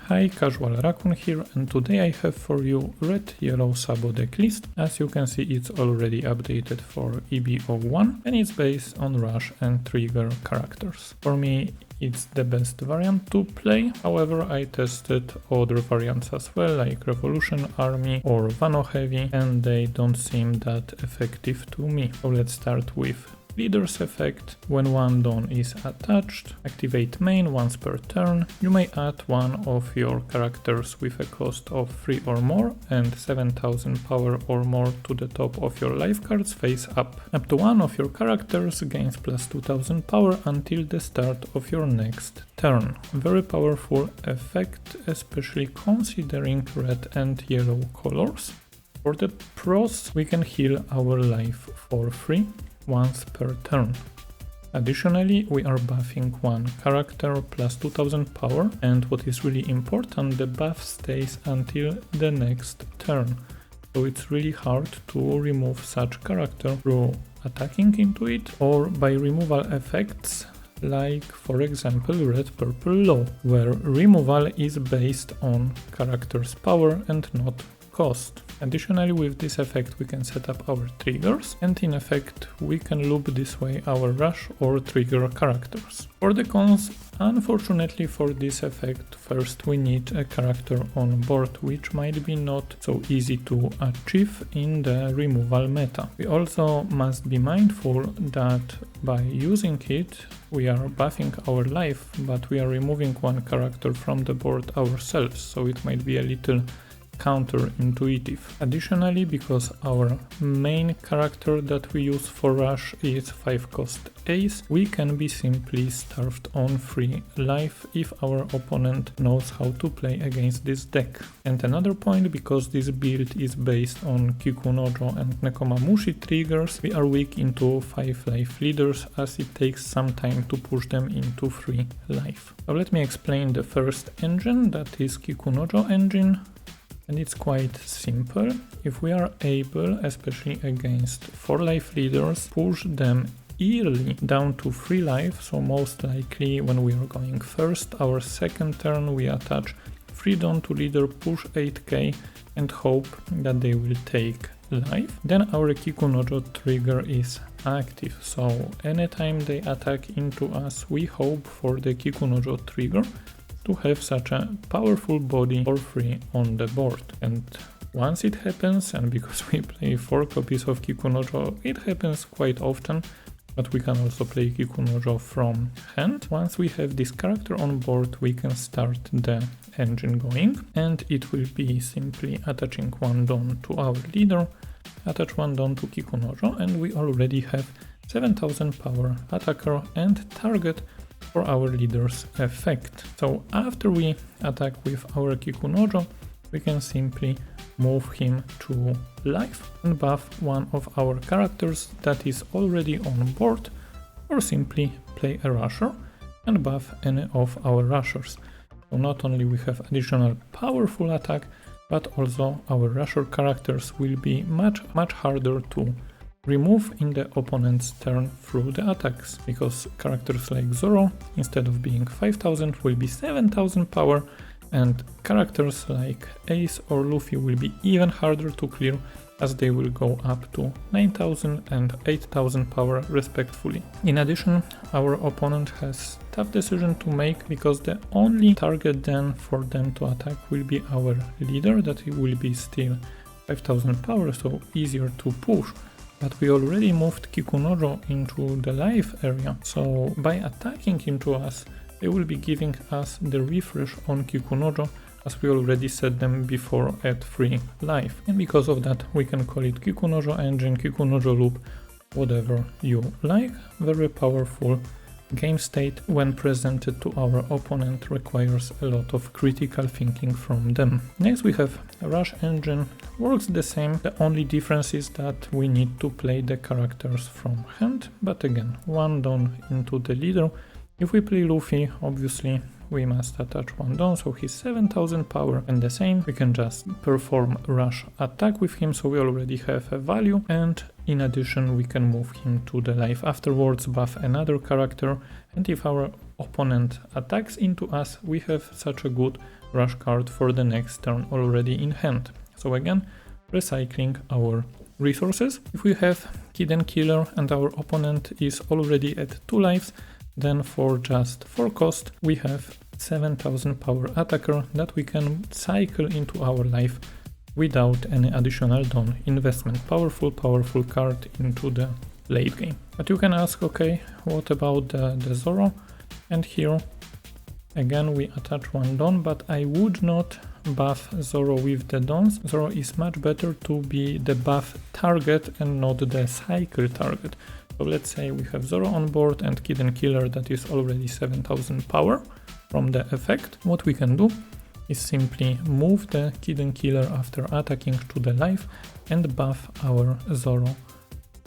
Hi, Casual Raccoon here, and today I have for you Red Yellow SABO decklist. As you can see, it's already updated for EB-01 and it's based on rush and trigger characters. For me, it's the best variant to play. However, I tested other variants as well, like Revolution Army or Vano Heavy, and they don't seem that effective to me. So let's start with Leader's effect. When one Dawn is attached, activate main once per turn. You may add one of your characters with a cost of 3 or more and 7000 power or more to the top of your life cards face up. Up to one of your characters gains plus 2000 power until the start of your next turn. Very powerful effect, especially considering red and yellow colors. For the pros, we can heal our life for free once per turn. Additionally, we are buffing one character plus 2000 power, and what is really important, the buff stays until the next turn. So it's really hard to remove such character through attacking into it or by removal effects like, for example, Red Purple Law, where removal is based on character's power and not cost. Additionally, with this effect we can set up our triggers, and in effect we can loop this way our rush or trigger characters. For the cons, unfortunately for this effect, first we need a character on board, which might be not so easy to achieve in the removal meta. We also must be mindful that by using it we are buffing our life, but we are removing one character from the board ourselves, so it might be a little counterintuitive. Additionally, because our main character that we use for rush is 5 cost ace, we can be simply starved on free life if our opponent knows how to play against this deck. And another point, because this build is based on Kikunojo and Nekomamushi triggers, we are weak into 5 life leaders as it takes some time to push them into free life. So let me explain the first engine, that is Kikunojo engine. And it's quite simple. If we are able, especially against 4 life leaders, push them early down to 3 life, so most likely when we are going first, our second turn we attach 3 Dawn to leader, push 8k and hope that they will take life. Then our Kikunojo trigger is active, so anytime they attack into us, we hope for the Kikunojo trigger to have such a powerful body for free on the board. And once it happens, and because we play 4 copies of Kikunojo, it happens quite often, but we can also play Kikunojo from hand. Once we have this character on board, we can start the engine going, and it will be simply attaching one Dawn to our leader, attach one Dawn to Kikunojo, and we already have 7000 power attacker and target for our leader's effect. So after we attack with our Kikunojo, we can simply move him to life and buff one of our characters that is already on board, or simply play a rusher and buff any of our rushers. So not only we have additional powerful attack, but also our rusher characters will be much harder to remove in the opponent's turn through the attacks, because characters like Zoro, instead of being 5000, will be 7000 power, and characters like Ace or Luffy will be even harder to clear, as they will go up to 9000 and 8000 power respectively. In addition, our opponent has tough decision to make, because the only target then for them to attack will be our leader, that he will be still 5000 power, so easier to push. But we already moved Kikunojo into the life area, so by attacking into us, they will be giving us the refresh on Kikunojo, as we already set them before at 3 life. And because of that, we can call it Kikunojo engine, Kikunojo loop, whatever you like. Very powerful game state when presented to our opponent requires a lot of critical thinking from them. Next we have Rush engine, works the same, the only difference is that we need to play the characters from hand, but again, one Dawn into the leader. If we play Luffy, obviously we must attach one Dawn, so he's 7000 power, and the same, we can just perform rush attack with him, so we already have a value, and in addition we can move him to the life afterwards, buff another character, and if our opponent attacks into us, we have such a good rush card for the next turn already in hand. So again, recycling our resources. If we have Hidden Killer and our opponent is already at 2 lives, then for just 4 cost we have 7000 power attacker that we can cycle into our life without any additional Dawn investment. Powerful card into the late game. But you can ask, okay, what about the Zoro? And here again we attach 1 Dawn, but I would not buff Zoro with the Dawns. Zoro is much better to be the buff target and not the cycle target. So let's say we have Zoro on board and Hidden Killer that is already 7000 power from the effect. What we can do is simply move the Hidden Killer after attacking to the life and buff our Zoro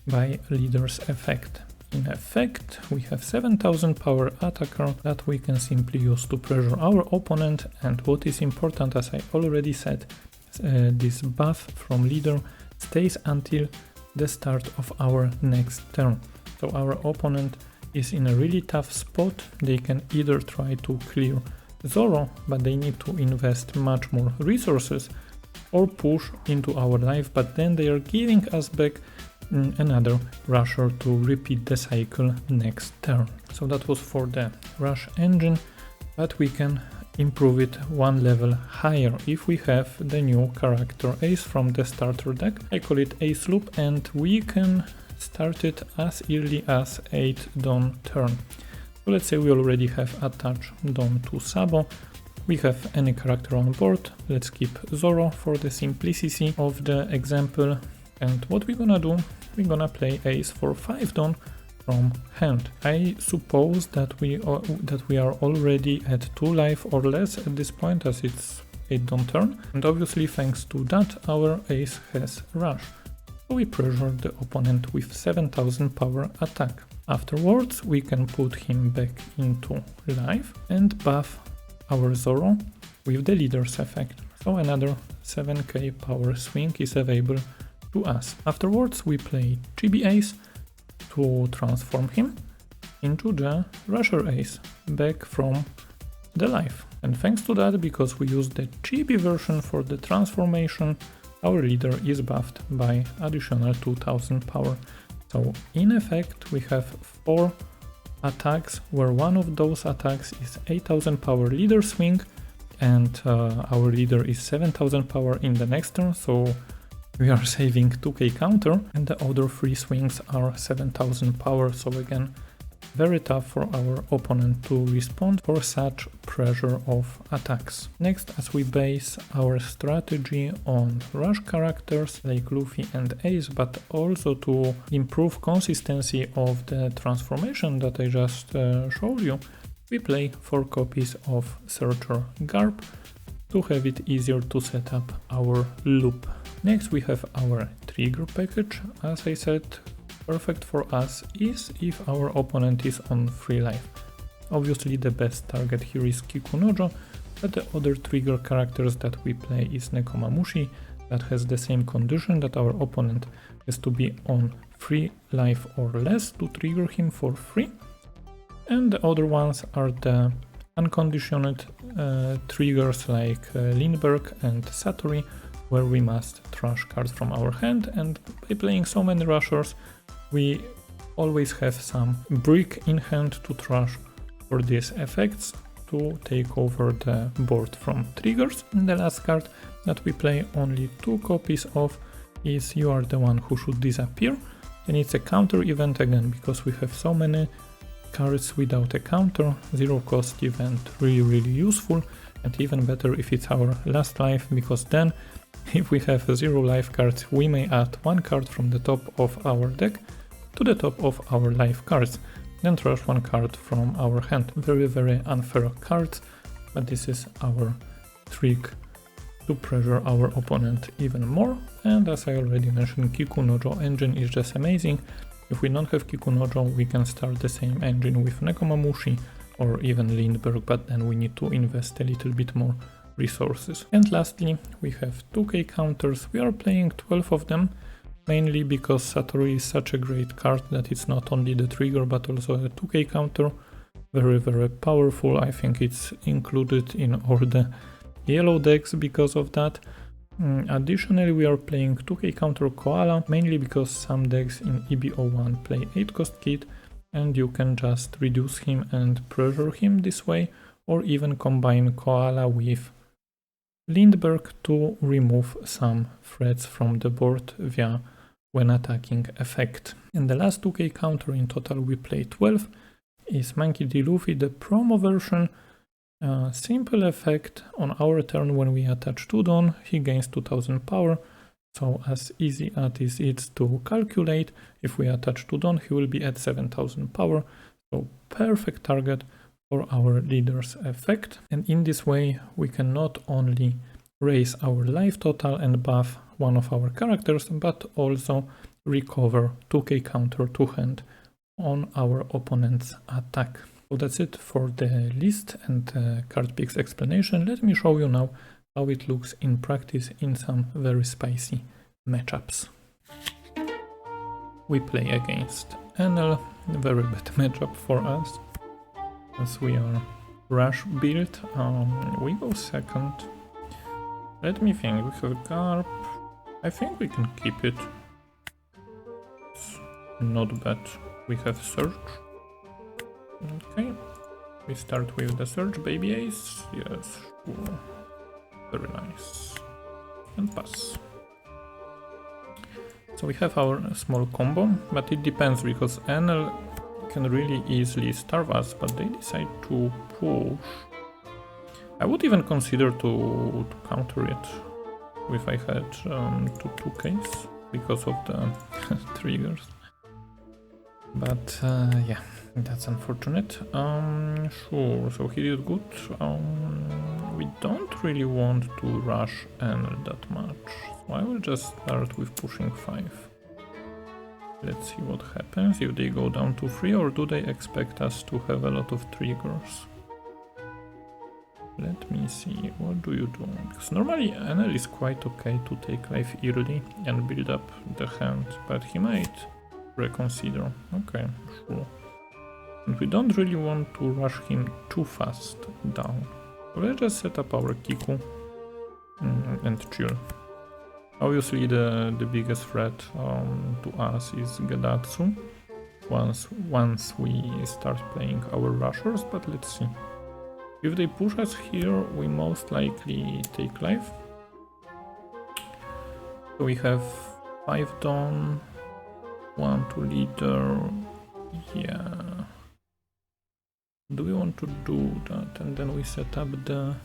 by leader's effect. In effect, we have 7000 power attacker that we can simply use to pressure our opponent, and what is important, as I already said, this buff from leader stays until the start of our next turn. So our opponent is in a really tough spot. They can either try to clear Zoro, but they need to invest much more resources, or push into our life, but then they are giving us back another rusher to repeat the cycle next turn. So that was for the rush engine, but we can improve it 1 level higher if we have the new character Ace from the starter deck. I call it Ace Loop, and we can start it as early as 8 Dawn turn. So let's say we already have attached Dawn to Sabo. We have any character on board. Let's keep Zoro for the simplicity of the example. And what we're gonna do, we're gonna play Ace for 5 Dawn from hand. I suppose that we are already at 2 life or less at this point, as it's 8 Dawn turn, and obviously thanks to that our Ace has rush. So we pressure the opponent with 7000 power attack. Afterwards we can put him back into life and buff our Zoro with the leader's effect. So another 7k power swing is available to us. Afterwards we play Chibi Ace to transform him into the Rusher Ace back from the life. And thanks to that, because we use the Chibi version for the transformation, our leader is buffed by additional 2000 power. So in effect we have 4 attacks, where one of those attacks is 8000 power leader swing, and our leader is 7000 power in the next turn, so we are saving 2k counter, and the other 3 swings are 7000 power, so again very tough for our opponent to respond for such pressure of attacks. Next, as we base our strategy on rush characters like Luffy and Ace, but also to improve consistency of the transformation that I just showed you, we play 4 copies of Searcher Garb to have it easier to set up our loop. Next we have our trigger package. As I said, perfect for us is if our opponent is on 3 life. Obviously the best target here is Kikunojo, but the other trigger characters that we play is Nekomamushi, that has the same condition, that our opponent has to be on 3 life or less to trigger him for free. And the other ones are the unconditioned triggers like Lindbergh and Satori, where we must trash cards from our hand, and by playing so many rushers we always have some brick in hand to trash for these effects to take over the board from triggers. And the last card that we play only 2 copies of is You Are the One Who Should Disappear, and it's a counter event again, because we have so many cards without a counter. 0 cost event, really useful, and even better if it's our last life, because then if we have 0 life cards we may add 1 card from the top of our deck to the top of our life cards, then trash 1 card from our hand. Very unfair cards, but this is our trick to pressure our opponent even more. And as I already mentioned, Kikunojo engine is just amazing. If we don't have Kikunojo, we can start the same engine with Nekomamushi or even Lindbergh, but then we need to invest a little bit more resources. And lastly, we have 2k counters. We are playing 12 of them, mainly because Satori is such a great card that it's not only the trigger but also a 2k counter. Very powerful. I think it's included in all the yellow decks because of that. Additionally, we are playing 2k counter Koala, mainly because some decks in EB-01 play 8 cost kit, and you can just reduce him and pressure him this way, or even combine Koala with Lindbergh to remove some threats from the board via when attacking effect. And the last 2k counter in total we play 12 is Monkey D. Luffy, the promo version. Simple effect: on our turn when we attach Tudon, he gains 2000 power. So as easy as it is to calculate, if we attach Tudon, he will be at 7000 power. So perfect target for our leader's effect. And in this way we can not only raise our life total and buff one of our characters, but also recover 2k counter to hand on our opponent's attack. So that's it for the list and card picks explanation. Let me show you now how it looks in practice in some very spicy matchups. We play against Enel, very bad matchup for us, as we are rush build. We go second. Let me think, we have Garp. I think we can keep it. It's not bad. We have Surge. Okay, we start with the Surge, baby ace. Yes, sure. Very nice. And pass. So we have our small combo, but it depends because Enel can really easily starve us, but they decide to push. I would even consider to counter it if I had 2Ks because of the triggers. But yeah, that's unfortunate. Sure, so he did good. We don't really want to rush Enel that much, so I will just start with pushing 5. Let's see what happens, if they go down to 3, or do they expect us to have a lot of triggers. Let me see, what do you do? Because normally Enel is quite okay to take life early and build up the hand, but he might reconsider. Okay, sure. And we don't really want to rush him too fast down. So let's just set up our Kiku and chill. Obviously the biggest threat to us is Gedatsu once we start playing our rushers, but let's see. If they push us here, we most likely take life. So we have 5 Dawn, 1 to leader. Yeah. Do we want to do that? And then we set up the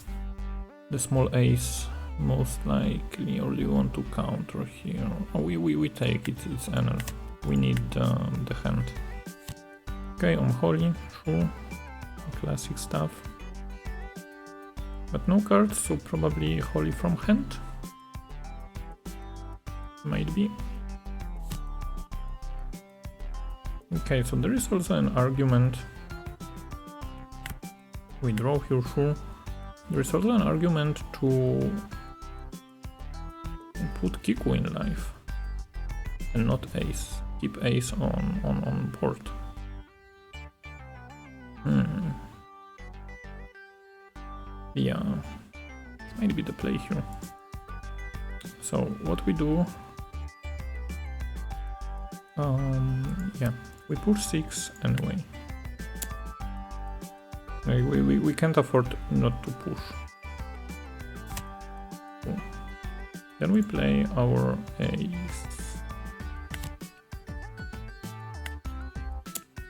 small ace, most likely, or do you want to counter here? Oh, we take it, it's Enel. We need the hand. Okay, on Holy, sure. Classic stuff. But no cards, so probably Holy from hand. Might be. Okay, so there is also an argument. We draw here, sure. There is also an argument to put Kiku in life and not ace. Keep ace on board. Yeah, this might be the play here. So what we do? Yeah, we push 6 anyway. We can't afford not to push. Cool. Then we play our ace.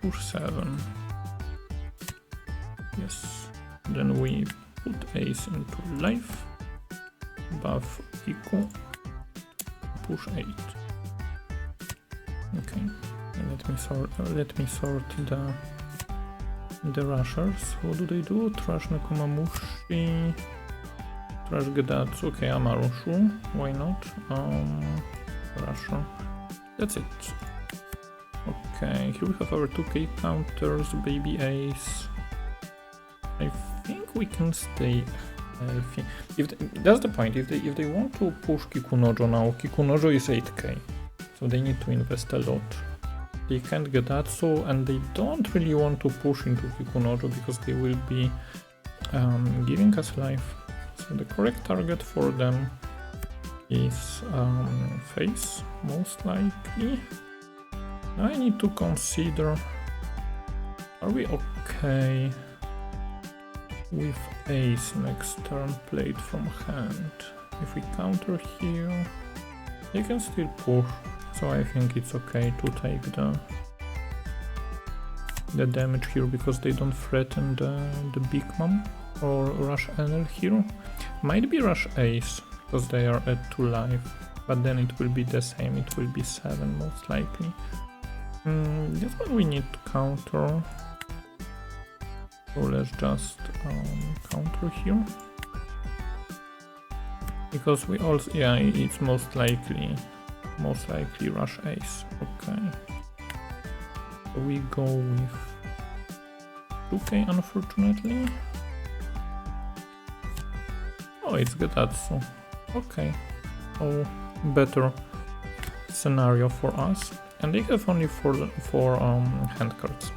Push 7. Yes. Then we put ace into life. Buff Kiku. Push 8. Okay. And let me sort the rushers. What do they do? Trash Nekomamushi, Trash Gedatsu, okay, Amaru, sure, why not? Rusher. That's it. Okay, here we have our 2k counters, baby ace. I think we can stay healthy. That's the point, if they want to push Kikunojo now, Kikunojo is 8k, so they need to invest a lot. They can't get that, so, and they don't really want to push into Kikunojo because they will be giving us life. So the correct target for them is face, most likely. Now I need to consider, are we okay with ace next turn played from hand? If we counter here, they can still push, so I think it's okay to take the damage here because they don't threaten the big mom or rush Enel here. Might be rush ace because they are at 2 life, but then it will be the same, it will be 7 most likely. This one we need to counter, so let's just counter here. Because we also, yeah, it's most likely rush ace. Okay. So we go with 2k unfortunately. Oh, it's Getatsu. Okay. Oh, better scenario for us. And they have only four hand cards.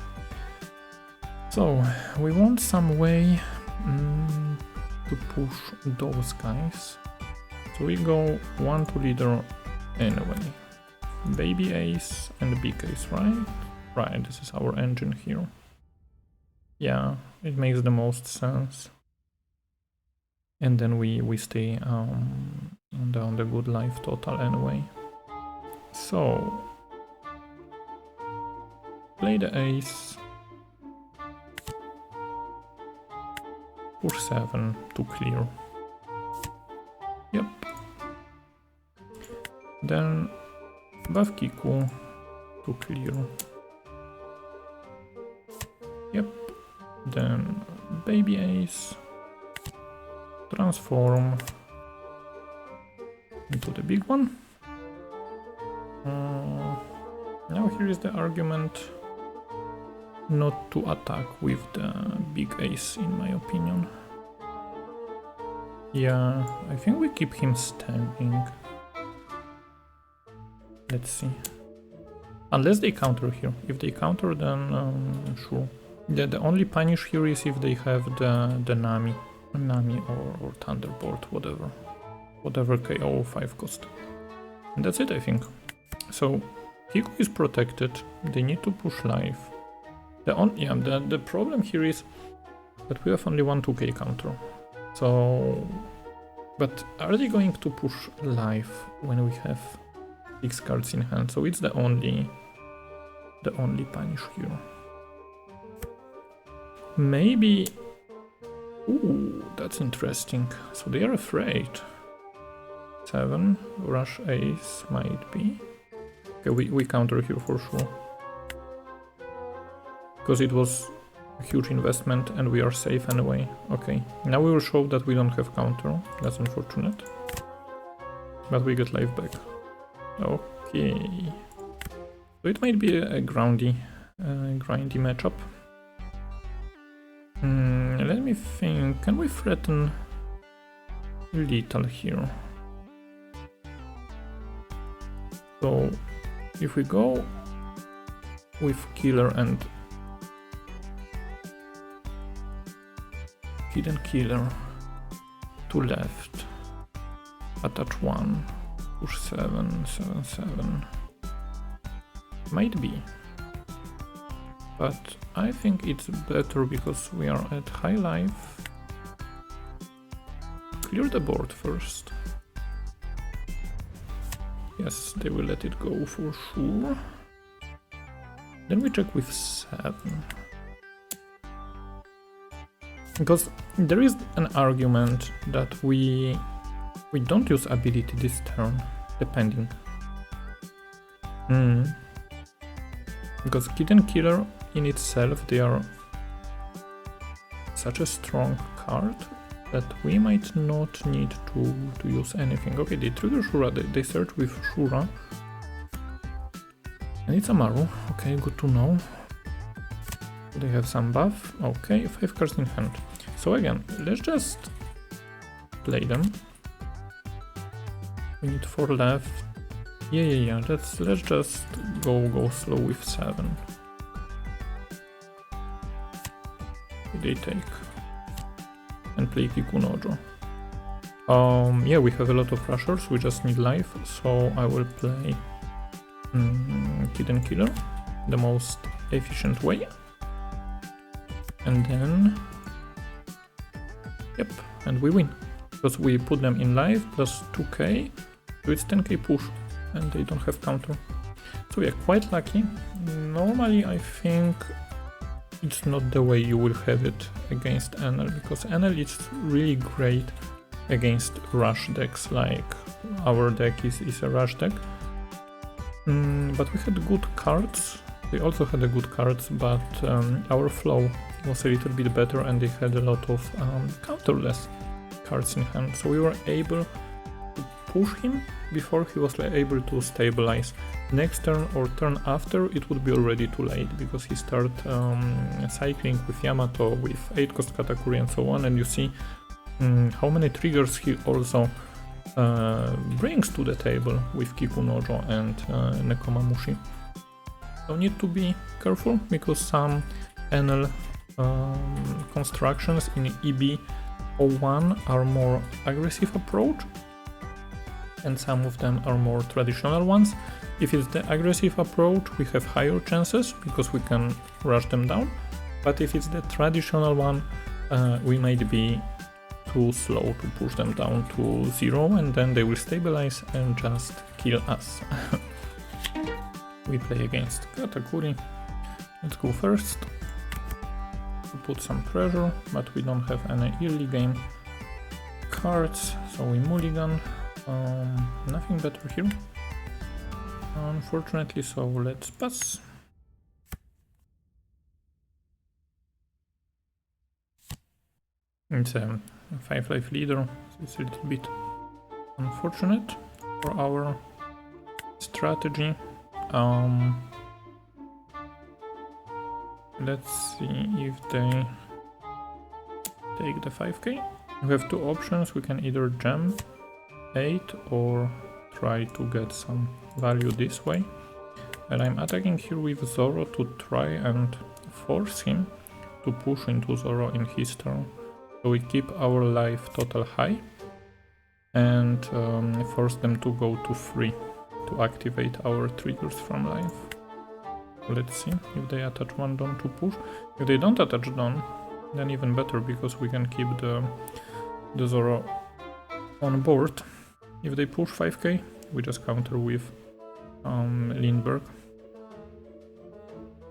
So we want some way to push those guys. So we go 1-2 leader anyway. Baby ace and big ace, right? Right, this is our engine here. Yeah, it makes the most sense. And then we stay on the good life total anyway. So play the ace. Push 7 to clear. Yep. Then buff Kiku to clear. Yep. Then baby ace. Transform into the big one. Now here is the argument not to attack with the big ace, in my opinion. Yeah, I think we keep him standing. Let's see. Unless they counter here. If they counter, then sure. The only punish here is if they have the Nami or Thunderbolt, whatever KO 5 cost. And that's it, I think. So Kiku is protected. They need to push life. The problem here is that we have only one 2k counter. So, but are they going to push life when we have 6 cards in hand? So it's the only punish here. Maybe. Ooh, that's interesting. So they are afraid. 7 rush ace might be. Okay, we counter here for sure. Because it was a huge investment and we are safe anyway. Okay, now we will show that we don't have counter. That's unfortunate. But we get life back. Okay. So it might be a grindy matchup. Let me think. Can we threaten lethal here? So if we go with killer and hidden killer to left, attach 1, push 7, 7, 7. Might be. But I think it's better because we are at high life. Clear the board first. Yes, they will let it go for sure. Then we check with 7. Because there is an argument that we don't use ability this turn, depending. Because Kid Killer in itself, they are such a strong card that we might not need to use anything. Okay, they trigger Shura, they search with Shura. And it's Amaru, okay, good to know. They have some buff, okay, 5 cards in hand. So again, let's just play them. We need 4 left. Yeah, let's just go slow with 7. They take and play Kikunojo. Yeah, we have a lot of rushers, we just need life, so I will play Hidden Killer, the most efficient way. And then... Yep, and we win. Because we put them in life, plus 2k, so it's 10k push, and they don't have counter. So yeah, quite lucky. Normally I think it's not the way you will have it against Enel, because Enel is really great against rush decks, like our deck is a rush deck. But we had good cards, they also had a good cards, but our flow was a little bit better and they had a lot of counterless cards in hand, so we were able to push him before he was able to stabilize. Next turn or turn after it would be already too late, because he started cycling with Yamato, with 8 cost Katakuri and so on, and you see how many triggers he also brings to the table with Kikunojo and Nekomamushi. So need to be careful, because some Enel constructions in EB-01 are more aggressive approach, and some of them are more traditional ones. If it's the aggressive approach, we have higher chances because we can rush them down, but if it's the traditional one, we might be too slow to push them down to 0, and then they will stabilize and just kill us. We play against Katakuri. Let's go first to put some pressure, but we don't have any early game cards, so we mulligan. Nothing better here, unfortunately, so let's pass. It's a 5 life leader, so it's a little bit unfortunate for our strategy. Let's see if they take the 5k. We have two options, we can either jam 8 or try to get some value this way. And I'm attacking here with Zoro to try and force him to push into Zoro in his turn. So we keep our life total high and force them to go to 3 to activate our triggers from life. Let's see if they attach one Dawn to push. If they don't attach Dawn, then even better, because we can keep the Zoro on board. If they push 5k, we just counter with Lindbergh.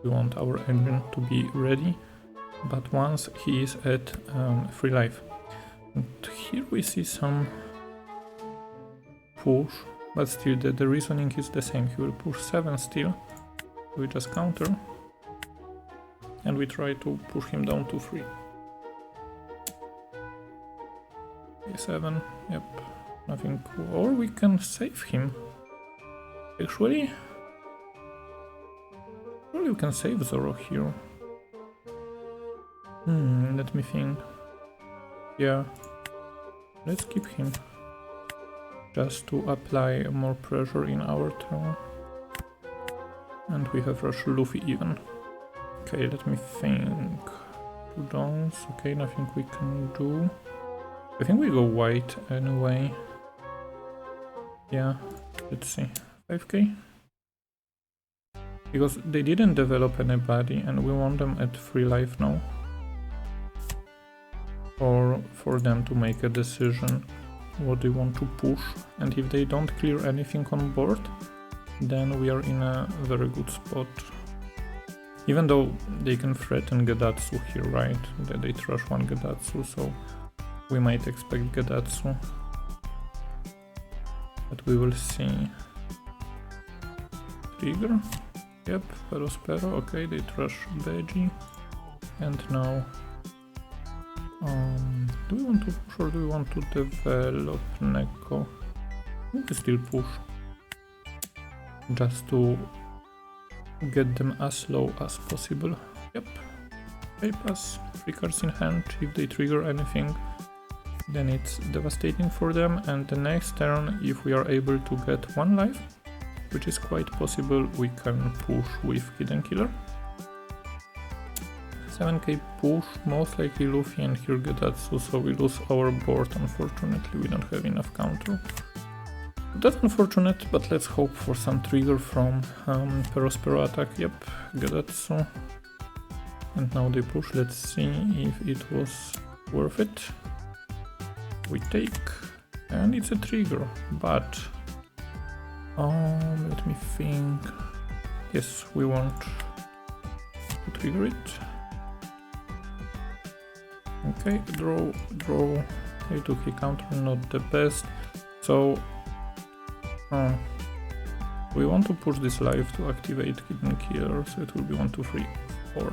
We want our engine to be ready, but once he is at 3 life. And here we see some push, but still the reasoning is the same. He will push 7 still. We just counter and we try to push him down to 3. 7, yep, nothing cool. Or we can save him. Actually, we can save Zoro here. Let me think. Yeah, let's keep him, just to apply more pressure in our turn. And we have Rush Luffy even. Okay, let me think. 2 downs, okay, nothing we can do. I think we go white anyway. Yeah, let's see. 5k? Because they didn't develop anybody and we want them at 3 life now. Or for them to make a decision what they want to push. And if they don't clear anything on board, then we are in a very good spot. Even though they can threaten Gedatsu here, right? They trash one Gedatsu, so we might expect Gedatsu. But we will see. Trigger. Yep, Perospero. Okay, they trash Beji. And now... do we want to push or do we want to develop Neko? We can still push. Just to get them as low as possible. Yep. Okay, pass. 3 cards in hand. If they trigger anything, then it's devastating for them. And the next turn, if we are able to get 1 life, which is quite possible, we can push with Hidden Killer. 7k push, most likely Luffy and here Gedatsu, so we lose our board. Unfortunately, we don't have enough counter. That's unfortunate, but let's hope for some trigger from Perospero attack. Yep, Gedatsu. And now they push. Let's see if it was worth it. We take, and it's a trigger, but let me think. Yes, we want to trigger it. Okay, draw. They took a counter, not the best. So we want to push this live to activate Hidden Killer, so it will be 1, 2, 3, 4.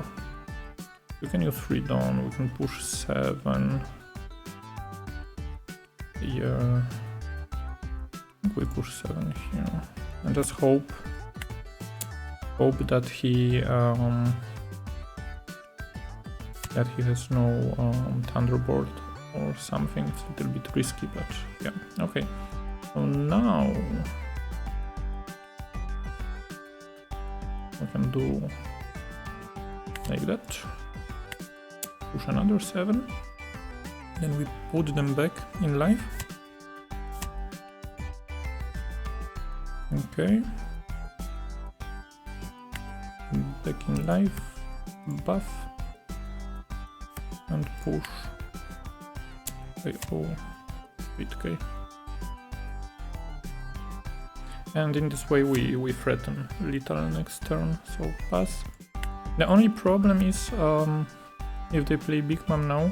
We can use 3 down, we can push 7. Yeah, I think we push 7 here. And just hope that he has no Thunderbolt or something. It's a little bit risky, but yeah, okay. So now we can do like that. Push another 7. Then we put them back in life. Okay. Back in life. Buff. And push. Okay, oh, 8k. And in this way we threaten Lethal next turn, so pass. The only problem is if they play Big Mom now,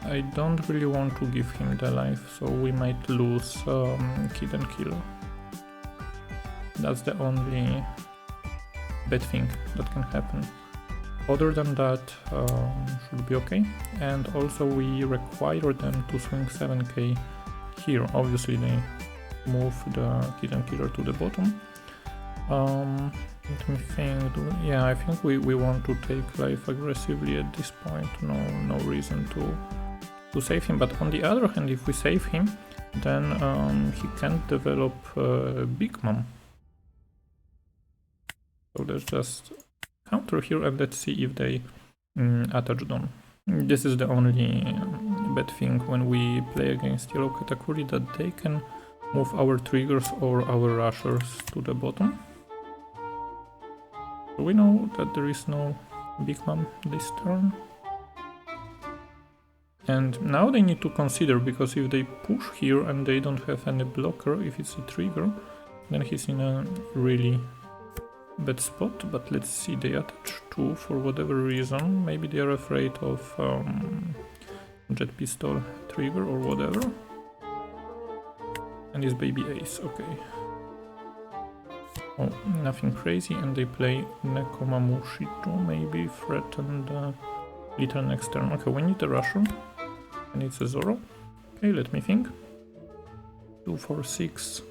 I don't really want to give him the life, so we might lose Kid and Killer. That's the only bad thing that can happen. Other than that, should be okay. And also we require them to swing 7k here. Obviously they move the Kid and Killer to the bottom. Let me think. Yeah, I think we want to take life aggressively at this point. No reason to save him. But on the other hand, if we save him, then he can't develop Big Mom. So let's just counter here and let's see if they attach on. This is the only bad thing when we play against Yellow Katakuri, that they can move our triggers or our rushers to the bottom. So we know that there is no Big Mom this turn. And now they need to consider, because if they push here and they don't have any blocker, if it's a trigger, then he's in a really bad spot. But let's see, they attach 2 for whatever reason. Maybe they are afraid of Jet Pistol trigger or whatever. And it's baby ace, okay. Oh, nothing crazy, and they play Nekomamushi to maybe threaten the Lethal next turn. Okay, we need a rusher, and it's a Zoro. Okay, let me think. 2, 4, 6,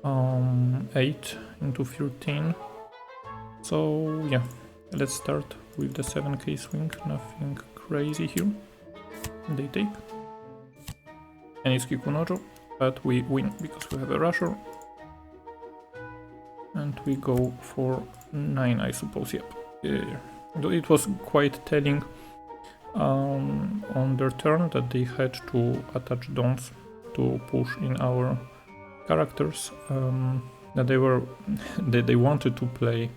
8 into 13. So yeah, let's start with the 7k swing. Nothing crazy here. They take, and it's Kikunojo, but we win because we have a rusher. And we go for 9, I suppose. Yep. It was quite telling on their turn that they had to attach dons to push in our characters. That they wanted to play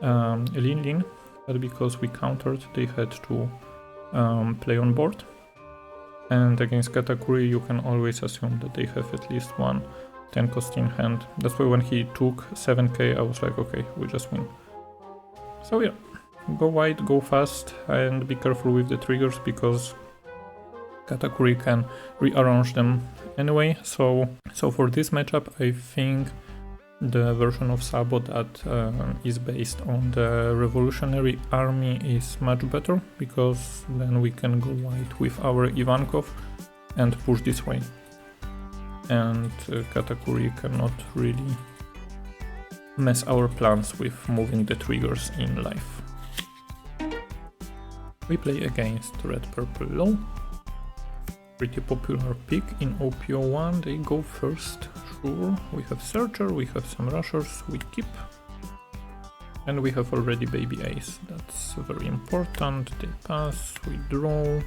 Lin, but because we countered, they had to play on board. And against Katakuri, you can always assume that they have at least one 10 cost in hand. That's why when he took 7k, I was like, okay, we just win. So yeah, go wide, go fast, and be careful with the triggers, because Katakuri can rearrange them anyway. So for this matchup, I think the version of Sabo that is based on the Revolutionary Army is much better, because then we can go wide with our Ivankov and push this way. And Katakuri cannot really mess our plans with moving the triggers in life. We play against Red Purple Low. Pretty popular pick in EB-01. They go first, sure. We have Searcher, we have some rushers, we keep. And we have already baby ace. That's very important. They pass, we draw.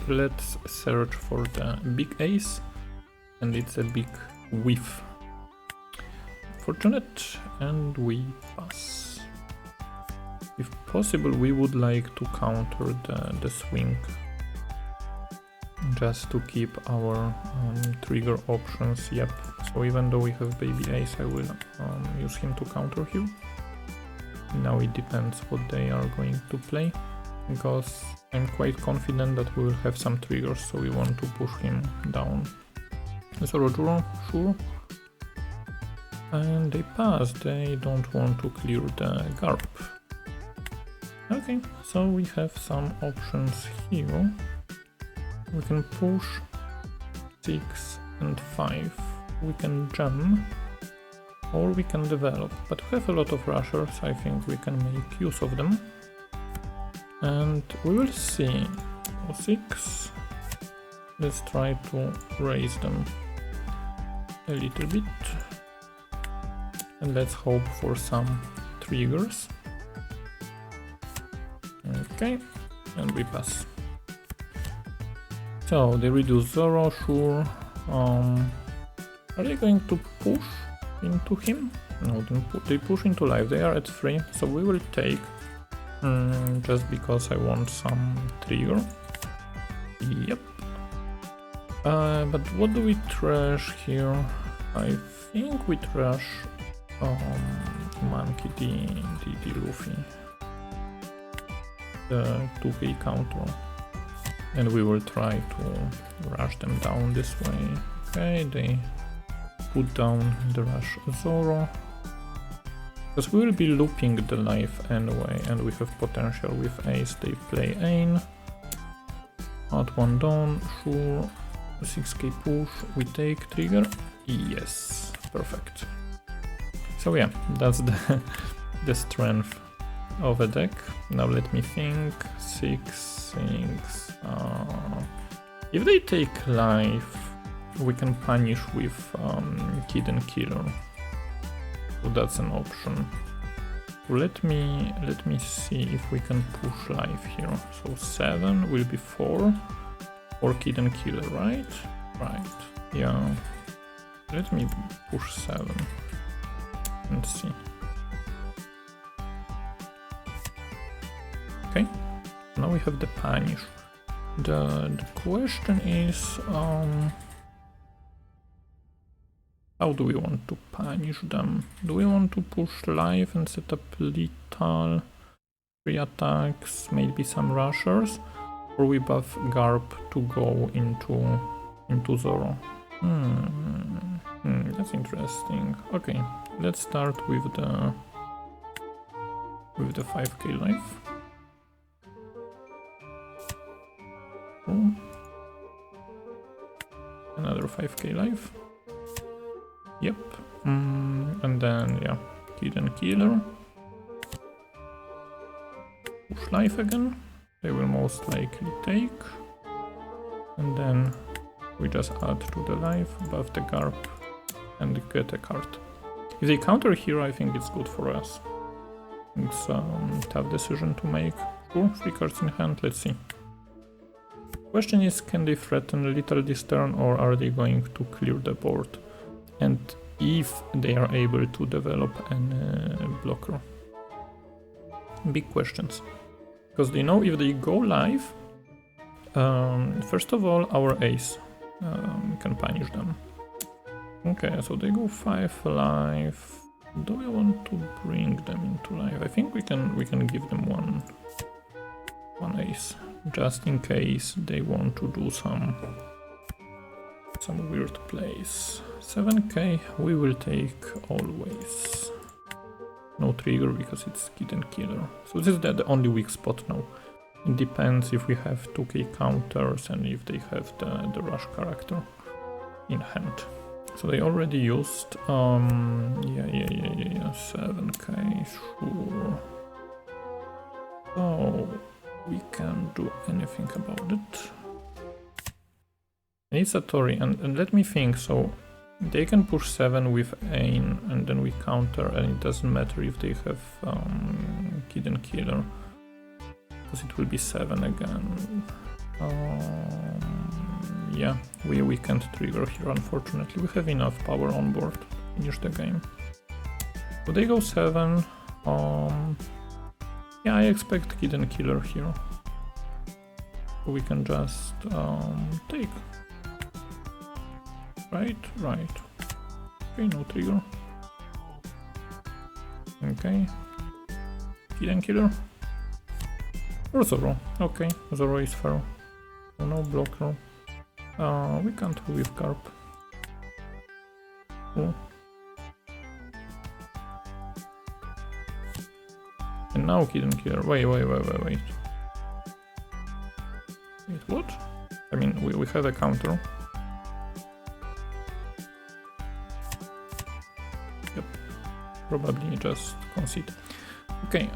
Let's search for the big ace. And it's a big whiff. Fortunate, and we pass. If possible, we would like to counter the swing. Just to keep our trigger options. Yep. So even though we have baby ace, I will use him to counter here. Now it depends what they are going to play, because I'm quite confident that we will have some triggers, so we want to push him down. Zoro, sure. And they pass, they don't want to clear the garp. Okay, so we have some options here. We can push 6 and 5. We can jam. Or we can develop, but we have a lot of rushers, I think we can make use of them. And we will see. 6. Let's try to raise them a little bit. And let's hope for some triggers. Okay, and we pass. So they reduce Zoro, sure. Are they going to push into him? No, they push into life. They are at 3, so we will take just because I want some trigger. Yep. But what do we trash here? I think we trash Monkey the Luffy, the 2k counter, and we will try to rush them down this way. Okay, they put down the rush Zoro, because we will be looping the life anyway, and we have potential with ace. They play Ain, add 1 down, sure, 6k push, we take trigger, yes, perfect. So yeah, that's the strength of a deck. Now let me think. 6 things. If they take life, we can punish with Kid and Killer. So that's an option. Let me see if we can push life here. So 7 will be 4 or Kid and Killer, right? Right. Yeah. Let me push 7 and see. Okay. Now we have the punish. The question is how do we want to punish them? Do we want to push life and set up lethal, 3 attacks, maybe some rushers, or we buff Garp to go into Zoro? That's interesting. Okay, let's start with the 5k life. Another 5k life. Yep. And then yeah, Kid and Killer. Push life again. They will most likely take. And then we just add to the life, buff the Garp, and get a card. If they counter here, I think it's good for us. It's a tough decision to make. Sure, 3 cards in hand, let's see. Question is, can they threaten Lethal this turn, or are they going to clear the board? And if they are able to develop a blocker. Big questions. Because they know if they go live, first of all, our ace can punish them. Okay, so they go 5 life. Do we want to bring them into life? I think we can give them one ace, just in case they want to do some weird plays. 7k we will take always. No trigger because it's Kid and Killer. So this is the only weak spot now. It depends if we have 2k counters and if they have the rush character in hand. So they already used yeah, 7k, sure. So we can't do anything about it. It's a Tori, and let me think. So They can push 7 with Ain and then we counter, and it doesn't matter if they have Hidden Killer, because it will be 7 again. Yeah, we can't trigger here, unfortunately. We have enough power on board to finish the game. So they go 7. Yeah, I expect Hidden Killer here. So we can just take. Right. Okay, no trigger. Okay. Hidden Killer. Or Zoro. Okay, Zoro is fair. So no blocker. We can't go with Carp. Cool. And now Hidden Killer. Wait. Wait, what? I mean, we have a counter. Yep. Probably just concede. Okay,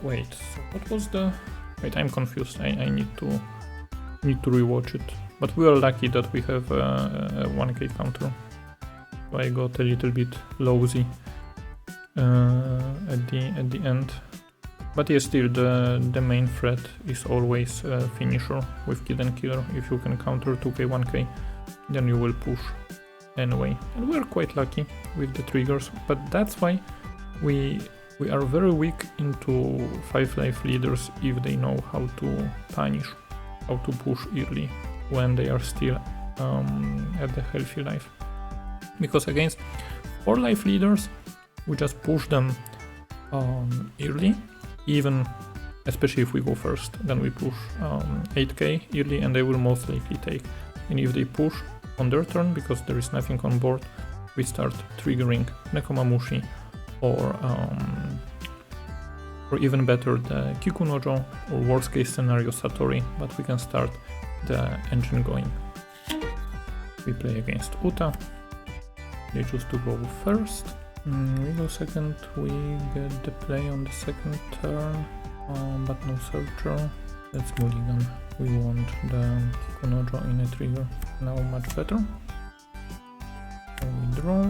wait. So what was the... Wait, I'm confused. I need to rewatch it. But we are lucky that we have a 1k counter. So I got a little bit lousy at the end. But yes, still the main threat is always finisher with Hidden Killer. If you can counter 2k, 1k, then you will push anyway. And we're quite lucky with the triggers, but that's why we are very weak into 5 life leaders if they know how to punish, how to push early when they are still at the healthy life. Because against 4 life leaders, we just push them early. Even, especially if we go first, then we push 8k early and they will most likely take. And if they push on their turn, because there is nothing on board, we start triggering Nekomamushi or even better the Kikunojo, or worst case scenario Satori, but we can start the engine going. We play against Uta. They choose to go first. We go second, we get the play on the second turn, but no searcher. That's mulligan. We want the Kikunojo in a trigger. Now much better. So we draw.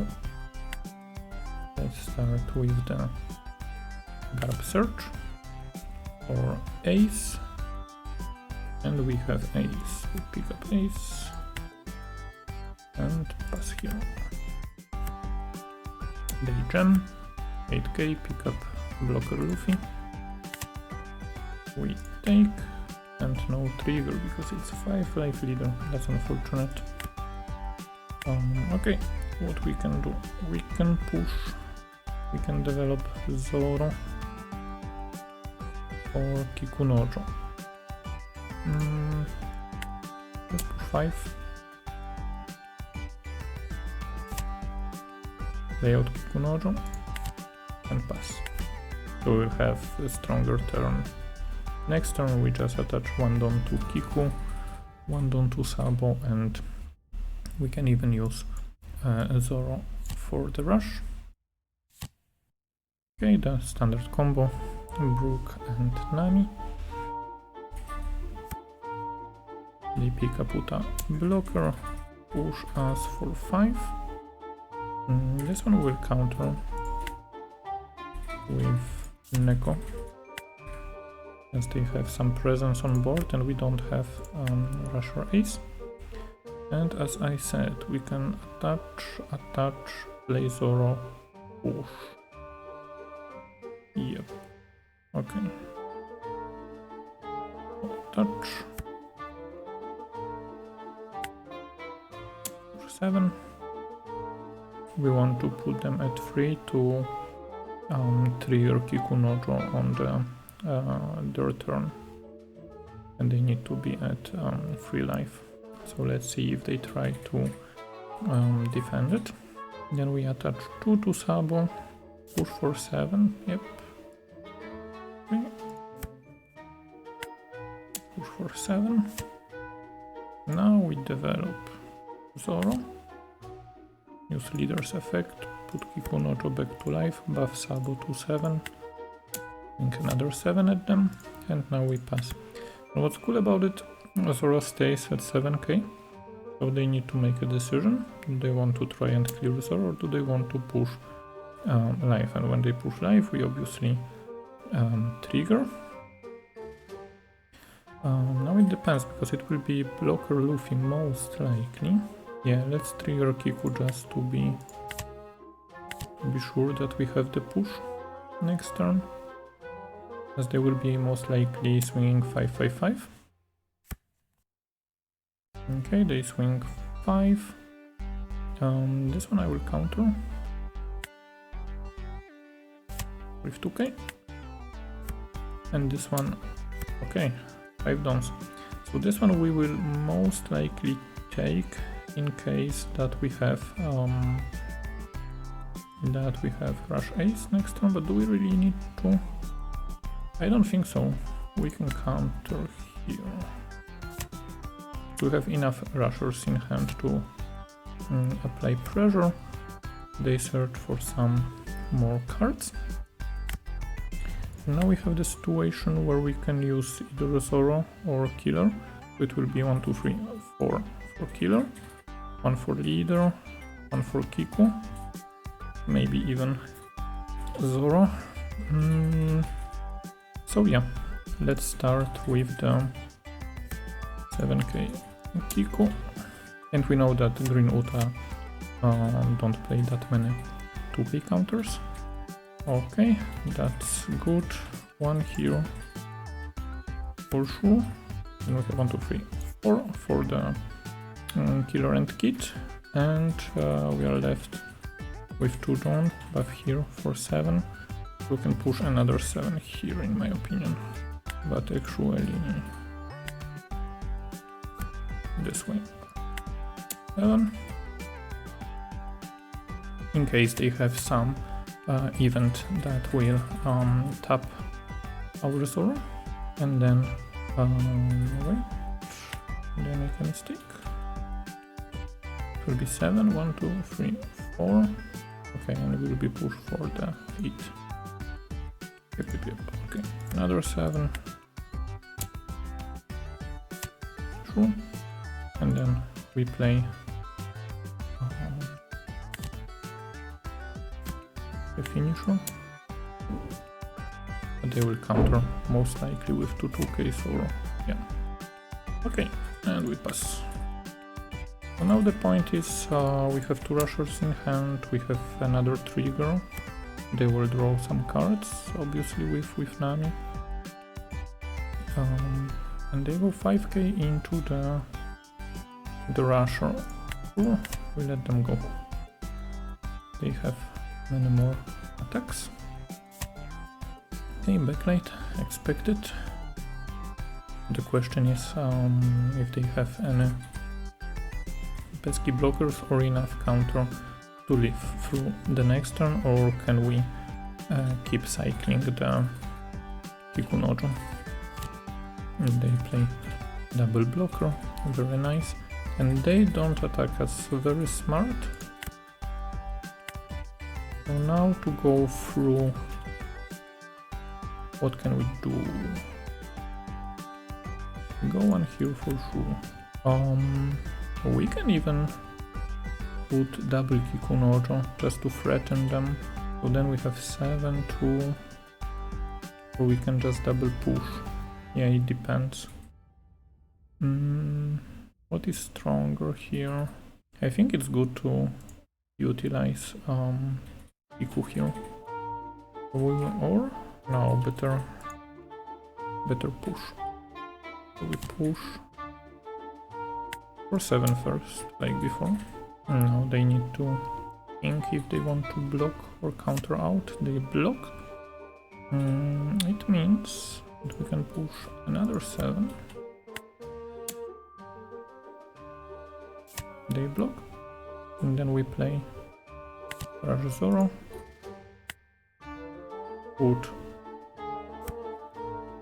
Let's start with the Garb Search or Ace. And we have Ace. We pick up Ace and pass here. They jam, 8k, pick up blocker Luffy. We take, and no trigger because it's 5 life leader, that's unfortunate. Okay, what we can do? We can push, we can develop Zoro or Kikunojo. Let's push 5. Play out Kikunojo and pass. So we'll have a stronger turn. Next turn we just attach 1 Don to Kiku, 1 Don to Sabo, and we can even use Zoro for the rush. Okay, the standard combo, Brook and Nami. They pick up Uta blocker, push us for 5. This one will counter with Neko, as they have some presence on board and we don't have Rush or Ace. And as I said, we can attach, play Zoro, push. Yep. Okay. Touch. Push 7. We want to put them at 3 to trigger Kikunojo on their turn, and they need to be at 3 life. So let's see if they try to defend it. Then we attach 2 to Sabo, push for 7. Yep. Okay. Push for 7. Now we develop Zoro. Use leader's effect, put Kikunojo back to life, buff Sabo to 7, link another 7 at them, and now we pass. And what's cool about it, Zoro stays at 7k, So they need to make a decision. Do they want to try and clear Zoro, or do they want to push life? And when they push life, we obviously trigger. Now it depends, because it will be blocker Luffy most likely. Yeah, let's trigger Kiku just to be sure that we have the push next turn, as they will be most likely swinging 5-5-5. Okay, they swing 5. This one I will counter with 2k, and this one, okay, 5 downs. So this one we will most likely take in case that we have rush ace next turn. But do we really need to? I don't think so. We can counter here. We have enough rushers in hand to apply pressure. They search for some more cards. Now we have the situation where we can use either Zoro or Killer. It will be 1, 2, 3, 4 for Killer, 1 for Leader, 1 for Kiku, maybe even Zoro. So yeah, let's start with the 7k Kiku. And we know that Green Uta don't play that many 2k counters. Okay, that's good. 1 here for sure. And we have 1, 2, 3, 4 for the Killer and Kid. And we are left with 2 down, buff here for 7. We can push another 7 here in my opinion. But actually this way. 7. In case they have some event that will tap our Zoro, and then wait, then I can stick. It will be 7, 1, 2, 3, 4. Okay, and we will be pushed for the 8. Yep. Okay, another 7. True. And then we play the finisher. But they will counter most likely with 2k Zoro. Yeah. Okay, and we pass. So now the point is we have 2 rushers in hand, we have another trigger. They will draw some cards, obviously with Nami. And they go 5k into the rusher. Ooh, we let them go. They have many more attacks. Okay, backlight, expected. The question is if they have any pesky blockers or enough counter to live through the next turn, or can we keep cycling the Kikunojo. And they play double blocker, very nice. And they don't attack us, very smart. So now to go through, what can we do? Go on here for sure. We can even put double Kikunojo just to threaten them. So then we have 7, 2, or we can just double push. Yeah, it depends. What is stronger here? I think it's good to utilize Kiku here. Or no, better push. So we push for 7 first, like before. Now they need to think if they want to block or counter out. They block. It means that we can push another 7. They block. And then we play Rush Zoro. Put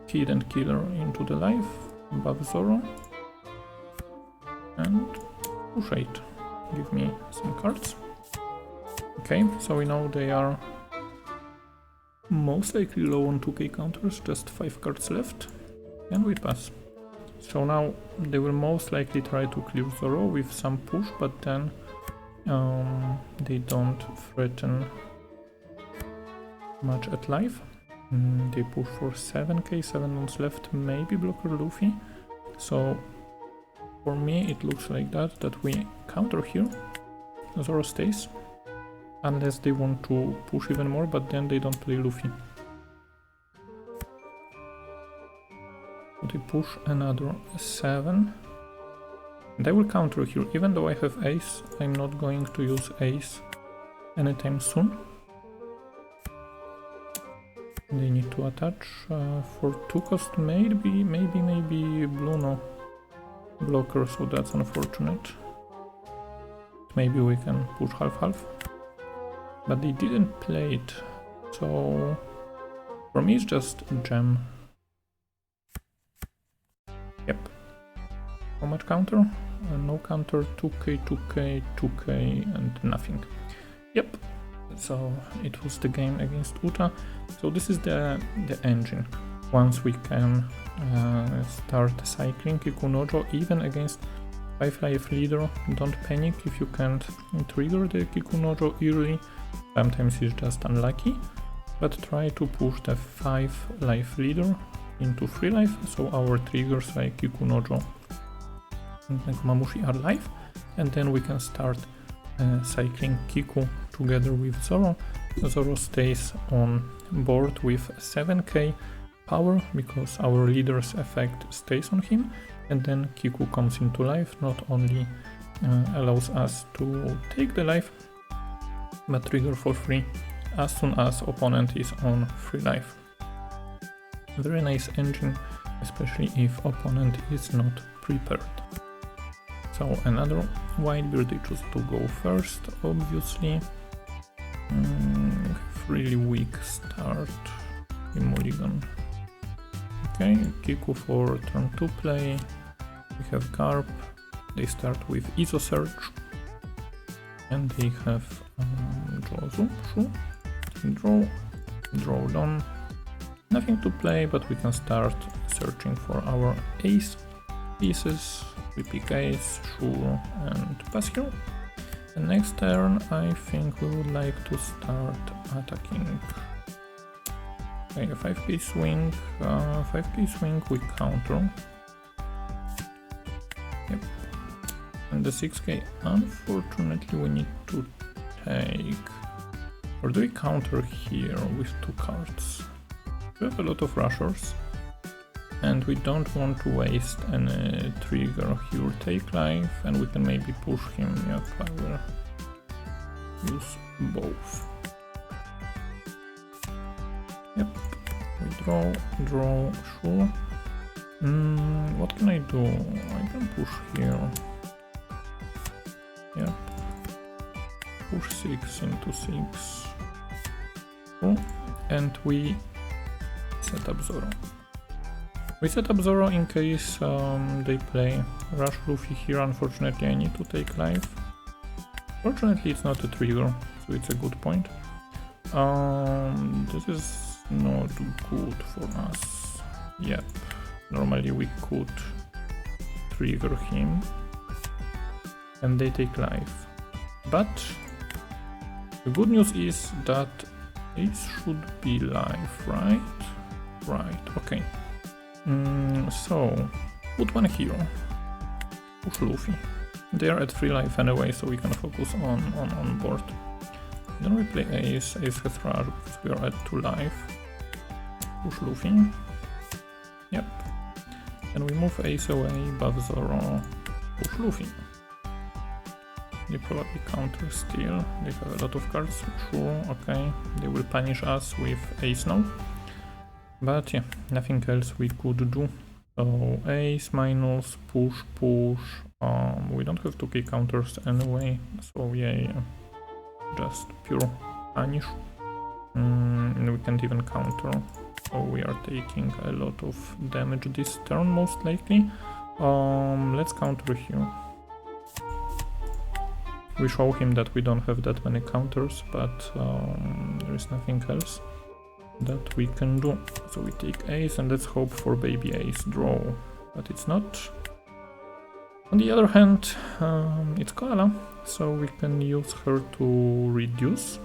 Kid and Killer into the life, buff Zoro. And push 8. Give me some cards. Okay, so we know they are most likely low on 2k counters, just 5 cards left. And we pass. So now they will most likely try to clear Zoro with some push, but then they don't threaten much at life. They push for 7k, 7 months left, maybe blocker Luffy. So for me it looks like that we counter here. Zoro stays, unless they want to push even more, but then they don't play Luffy. They push another 7. And I will counter here, even though I have ace, I'm not going to use ace anytime soon. They need to attach for 2 cost, maybe blue no blocker, so that's unfortunate. Maybe we can push half-half, but they didn't play it, so for me it's just gem. Yep. How much counter? No counter, 2k, 2k, 2k, and nothing. Yep. So it was the game against Uta. So this is the engine. Once we can start cycling Kikunojo, even against 5 life leader, don't panic if you can't trigger the Kikunojo early. Sometimes it's just unlucky, but try to push the 5 life leader into 3 life, so our triggers like Kikunojo and Komamushi are live, and then we can start cycling Kiku together with Zoro. Zoro stays on board with 7k power because our leader's effect stays on him, and then Kiku comes into life, not only allows us to take the life, but trigger for free as soon as opponent is on 3 life. Very nice engine, especially if opponent is not prepared. So another Whitebeard, they choose to go first, obviously. Really weak start in Mulligan. Okay, Kiku for turn 2 play. We have Carp, they start with Iso Search, and they have draw down. Nothing to play, but we can start searching for our ace pieces. We pick ace, sure, and pesky. And next turn I think we would like to start attacking. Okay, a 5k swing, we counter. Yep. And the 6k, unfortunately we need to take. Or do we counter here with 2 cards? We have a lot of rushers, and we don't want to waste any trigger here. Take life, and we can maybe push him. Yep, I will use both. Yep, we draw, sure. What can I do? I can push here. Yep, push 6 into 6. Oh, and we set up Zoro. We set up Zoro in case they play Rush Luffy here. Unfortunately I need to take life. Fortunately it's not a trigger, so it's a good point. This is not good for us. Yep, normally we could trigger him and they take life. But the good news is that ace should be live, right? Right, okay. So, put one here. Push Luffy. They are at 3 life anyway, so we can focus on board. Then we play ace. Ace has rush because we are at 2 life. Push Luffy. Yep. And we move ace away, buff Zoro. Push Luffy. They probably counter still. They have a lot of cards. Sure, okay. They will punish us with ace now. But yeah, nothing else we could do. So ace minus, push. We don't have 2k counters anyway, so yeah, just pure punish. And we can't even counter, so we are taking a lot of damage this turn most likely. Let's counter here. We show him that we don't have that many counters, but there is nothing else that we can do. So we take ace and let's hope for baby ace draw. but it's not. On the other hand, it's Koala, so we can use her to reduce.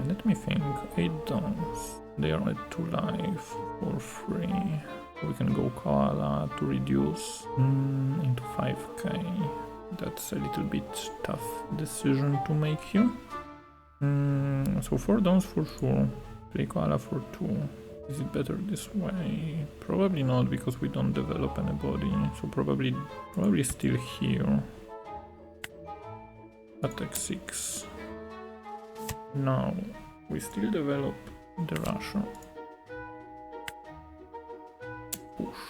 Let me think, 8 downs. They are at 2 life for free. We can go Koala to reduce into 5k. That's a little bit tough decision to make here. So 4 downs for sure. Play Koala for 2. Is it better this way? Probably not, because we don't develop anybody. So probably still here. Attack 6. Now we still develop the Russia. Push.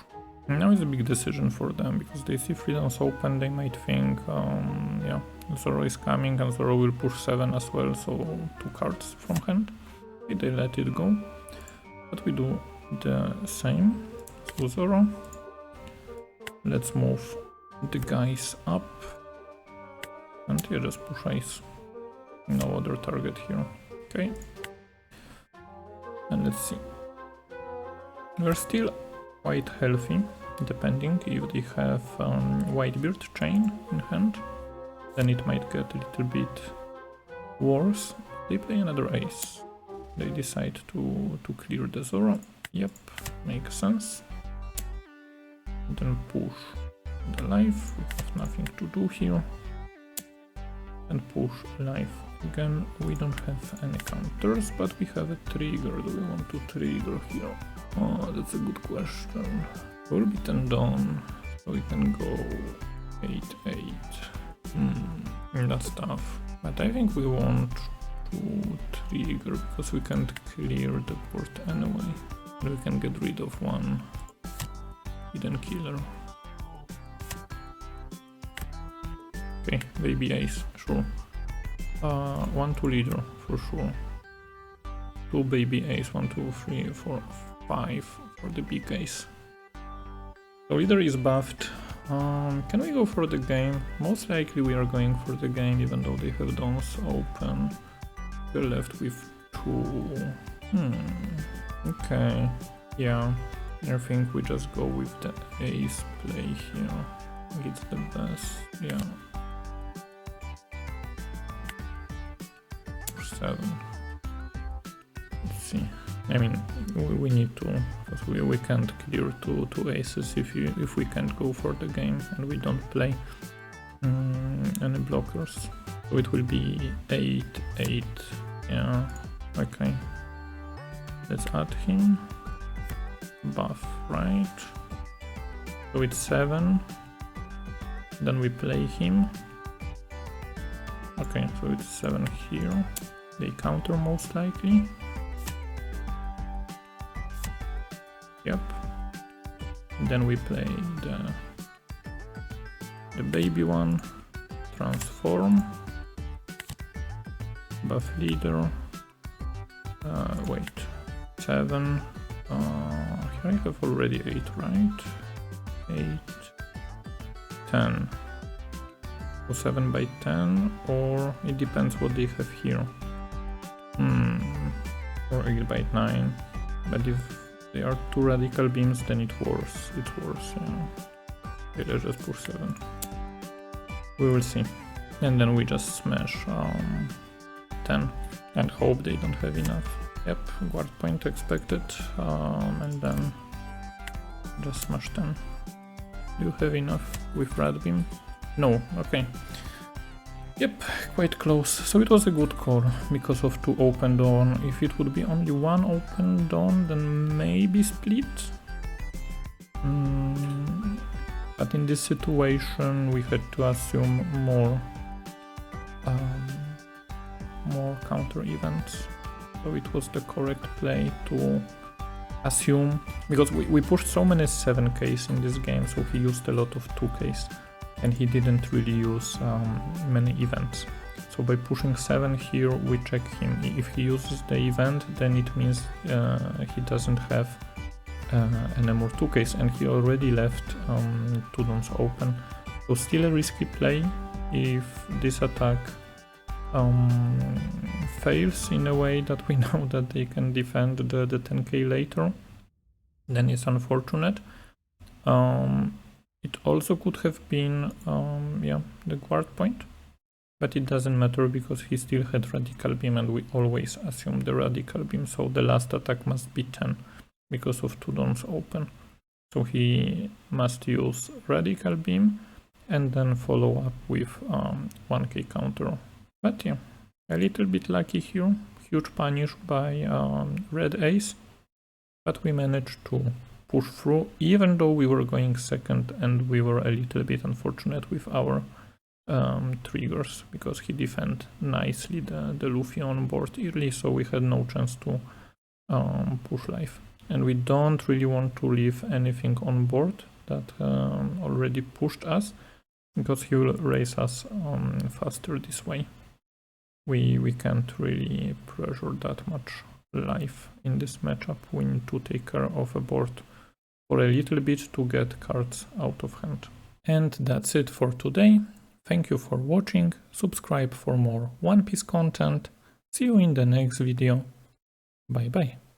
Now it's a big decision for them, because they see 3 downs open, they might think, yeah, Zoro is coming and Zoro will push 7 as well, so 2 cards from hand. Okay, they let it go. But we do the same. So Zoro. Let's move the guys up. And yeah, just push ice. No other target here. Okay. And let's see. We're still quite healthy, depending if they have Whitebeard chain in hand. Then it might get a little bit worse. They play another ace. They decide to clear the Zoro. Yep, makes sense. Then push the life. We have nothing to do here. And push life. Again, we don't have any counters, but we have a trigger. Do we want to trigger here? Oh, that's a good question. We'll be 10 down, so we can go 8-8. That's tough. But I think we want to trigger, because we can't clear the board anyway. We can get rid of one hidden killer. Okay, baby ace, sure. 1-2 leader, for sure. 2 baby ace, 1, 2, 3, 4, 5 for the big ace. So leader is buffed. Can we go for the game? Most likely we are going for the game, even though they have downs open. We're left with 2. Okay. Yeah. I think we just go with the ace play here. I think it's the best. Yeah. 7. Let's see. I mean, we need to, because we can't clear two aces if we can't go for the game and we don't play any blockers. So it will be 8-8. Yeah. Okay. Let's add him. Buff, right? So it's 7. Then we play him. Okay, so it's 7 here. They counter most likely. Yep. And then we play the baby one. Transform. Buff leader. Wait. 7. Here I have already 8, right? 8. 10. So 7 by 10, or it depends what they have here. Or 8 by 9. But if they are 2 radical beams, then it's worse. Yeah. Okay, let's just push 7. We will see. And then we just smash 10 and hope they don't have enough. Yep, guard point expected. And then just smash 10. Do you have enough with red beam? No, okay. Yep, quite close. So it was a good call because of 2 open dawn. If it would be only 1 open dawn, then maybe split. But in this situation, we had to assume more counter events. So it was the correct play to assume, because we pushed so many 7Ks in this game, so he used a lot of 2Ks. And he didn't really use many events. So by pushing 7 here, we check him. If he uses the event, then it means he doesn't have any more 2Ks, and he already left 2 downs open. So still a risky play. If this attack fails in a way that we know that they can defend the 10k later, then it's unfortunate. It also could have been yeah, the guard point, but it doesn't matter because he still had radical beam and we always assume the radical beam, so the last attack must be 10 because of 2 dawns open. So he must use radical beam and then follow up with 1k counter. But yeah, a little bit lucky here, huge punish by red ace, but we managed to push through even though we were going second and we were a little bit unfortunate with our triggers because he defended nicely the Luffy on board early, so we had no chance to push life. And we don't really want to leave anything on board that already pushed us, because he will raise us faster this way. We can't really pressure that much life in this matchup. We need to take care of a board for a little bit to get cards out of hand. And that's it for today. Thank you for watching. Subscribe for more One Piece content. See you in the next video. Bye bye.